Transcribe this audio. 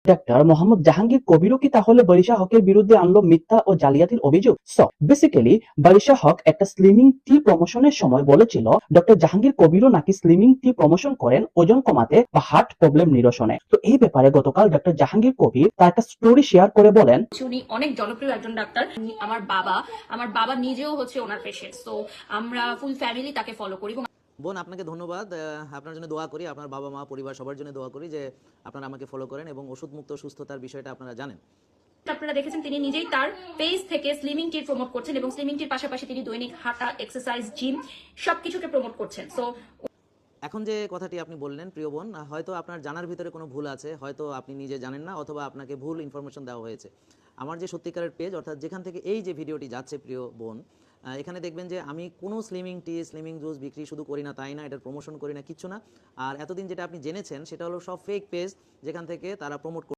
Doctor Mohammad Jahangir কবিরও কি তাহলে বারিশা হকের বিরুদ্ধে আনলো মিথ্যা ও জালিয়াতির অভিযোগ? সো বেসিক্যালি বারিশা হক একটা স্লিমিং টি প্রমোশনের সময় বলেছিল ডক্টর জাহাঙ্গীর কবিরও নাকি স্লিমিং টি প্রমোশন করেন ওজন কমাতে বা হার্ট প্রবলেম নিরসনে। তো এই ব্যাপারে গতকাল ডক্টর জাহাঙ্গীর কবির তার একটা স্টোরি শেয়ার করে বলেন, উনি অনেক জনপ্রিয় একজন ডাক্তার। আমার বাবা নিজেও হচ্ছে ওনার পেশেন্ট, তো আমরা ফুল ফ্যামিলি তাকে ফলো করি। বোন, আপনাকে ধন্যবাদ। আপনার জন্য দোয়া করি, আপনার বাবা মা পরিবার সবার জন্য দোয়া করি যে আপনারা আমাকে ফলো করেন এবং ওষুধ মুক্ত সুস্থতার বিষয়টা আপনারা জানেন। আপনারা দেখেছেন তিনি নিজেই তার পেজ থেকে স্লিমিং টির প্রমোট করছেন এবং স্লিমিং টির পাশাপাশি তিনি দৈনিক হাঁটা, এক্সারসাইজ, জিম সবকিছুকে প্রমোট করছেন। সো এখন যে কথাটি আপনি বললেন প্রিয় বোন, হয়তো আপনার জানার ভিতরে কোনো ভুল আছে, হয়তো আপনি নিজে জানেন না অথবা আপনাকে ভুল ইনফরমেশন দেওয়া হয়েছে। আমার যে সত্যিকারের পেজ, অর্থাৎ যেখান থেকে এই যে ভিডিওটি যাচ্ছে প্রিয় বোন, এখানে দেখবেন যে আমি কোনো স্লিমিং টি, স্লিমিং জুস বিক্রি শুধু করি না তাই না, এটার প্রমোশন করি না, কিচ্ছু না। আর এতদিন যেটা আপনি জেনেছেন সেটা হলো সব ফেক পেজ, যেখান থেকে তারা প্রমোট